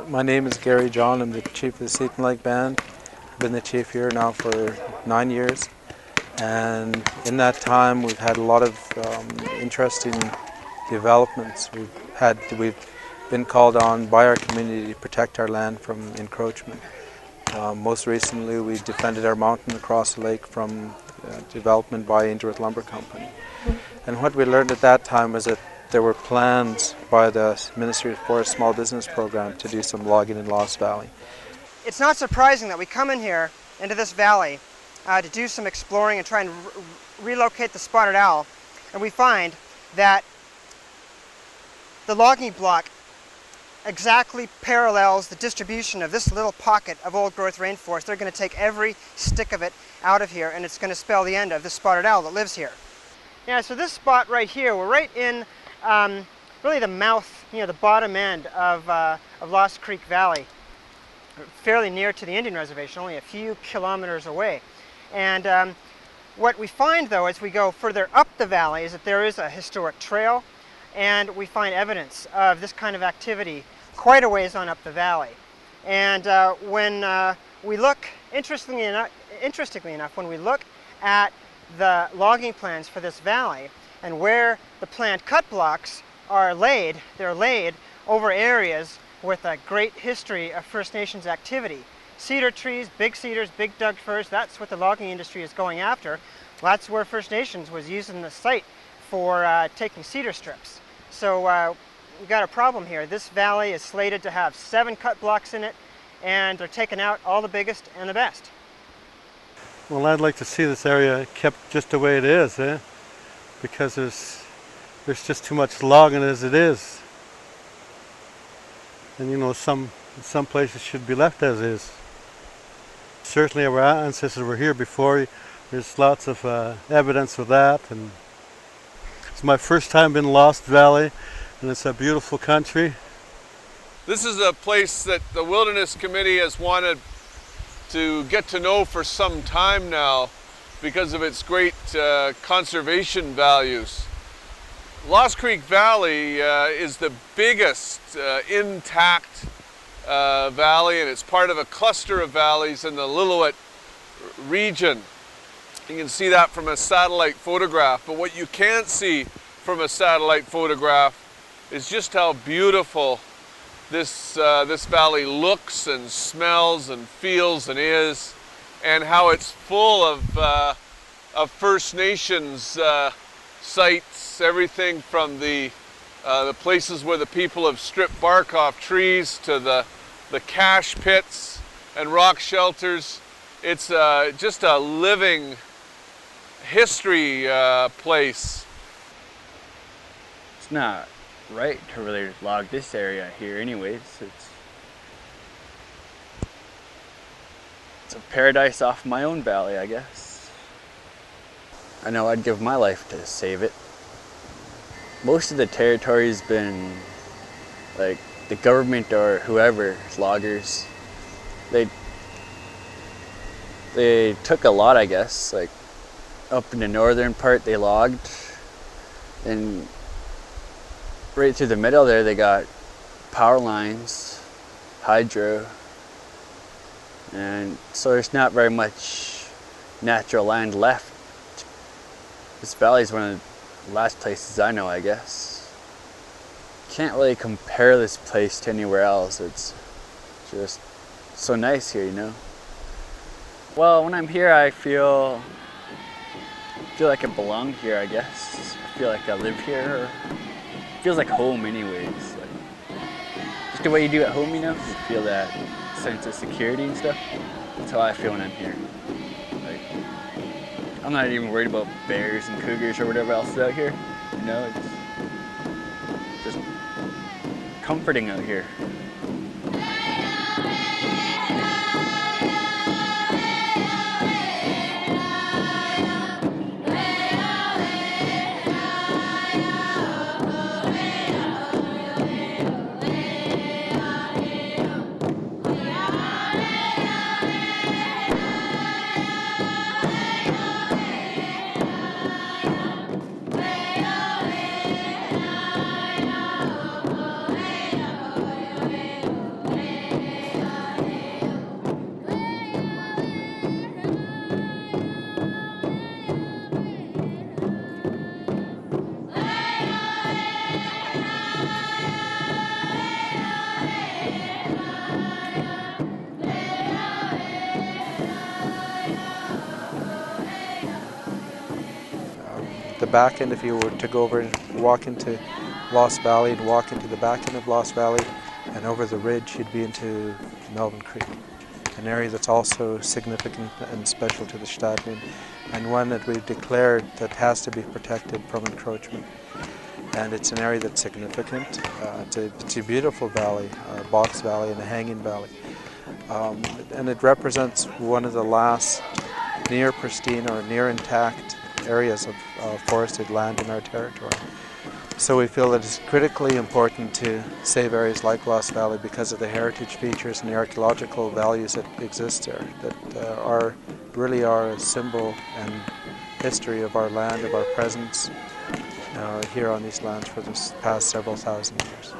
My name is Gary John. I'm the chief of the Seton Lake Band. I've been the chief here now for 9 years, and in that time we've had a lot of interesting developments. We've been called on by our community to protect our land from encroachment. Most recently, we defended our mountain across the lake from development by Ainsworth Lumber Company. And what we learned at that time was that there were plans by the Ministry of Forest Small Business Program to do some logging in Lost Valley. It's not surprising that we come in here into this valley to do some exploring and try and relocate the spotted owl, and we find that the logging block exactly parallels the distribution of this little pocket of old growth rainforest. They're going to take every stick of it out of here, and it's going to spell the end of the spotted owl that lives here. Yeah, so this spot right here, we're right in really the mouth, the bottom end of Lost Creek Valley, fairly near to the Indian Reservation, only a few kilometers away. And what we find, though, as we go further up the valley is that there is a historic trail, and we find evidence of this kind of activity quite a ways on up the valley. And when we look, interestingly enough, when we look at the logging plans for this valley and where the planned cut blocks are laid, they're laid over areas with a great history of First Nations activity. Cedar trees, big cedars, big Doug firs, that's what the logging industry is going after. That's where First Nations was using the site for taking cedar strips. So we've got a problem here. This valley is slated to have 7 cut blocks in it, and they're taking out all the biggest and the best. Well, I'd like to see this area kept just the way it is, because there's just too much logging as it is. And some places should be left as is. Certainly our ancestors were here before. There's lots of evidence of that. And it's my first time in Lost Valley, and it's a beautiful country. This is a place that the Wilderness Committee has wanted to get to know for some time now because of its great conservation values. Lost Creek Valley is the biggest intact valley, and it's part of a cluster of valleys in the Lillooet region. You can see that from a satellite photograph, but what you can't see from a satellite photograph is just how beautiful this valley looks and smells and feels and is, and how it's full of First Nations sites, everything from the places where the people have stripped bark off trees to the cache pits and rock shelters. It's just a living history place. It's not right to really log this area here anyways. It's a paradise off my own valley, I guess. I know I'd give my life to save it. Most of the territory's been like the government or whoever, loggers. They took a lot, I guess. Like up in the northern part they logged, and right through the middle there they got power lines, hydro, and so there's not very much natural land left. This valley is one of the last places I know, I guess. Can't really compare this place to anywhere else. It's just so nice here, Well, when I'm here I feel like I belong here, I guess. I feel like I live here. It feels like home anyways. Like, just the way you do at home, you feel that sense of security and stuff. That's how I feel when I'm here. Like, I'm not even worried about bears and cougars or whatever else is out here. It's just comforting out here. the back end, if you were to go over and walk into Lost Valley and walk into the back end of Lost Valley and over the ridge, you'd be into Melvin Creek, an area that's also significant and special to the Stadtland, and one that we've declared that has to be protected from encroachment. And it's an area that's significant. It's a beautiful valley, a box valley and a hanging valley. And it represents one of the last near pristine or near intact areas of forested land in our territory. So we feel that it's critically important to save areas like Lost Valley because of the heritage features and the archaeological values that exist there, that really are a symbol and history of our land, of our presence here on these lands for the past several thousand years.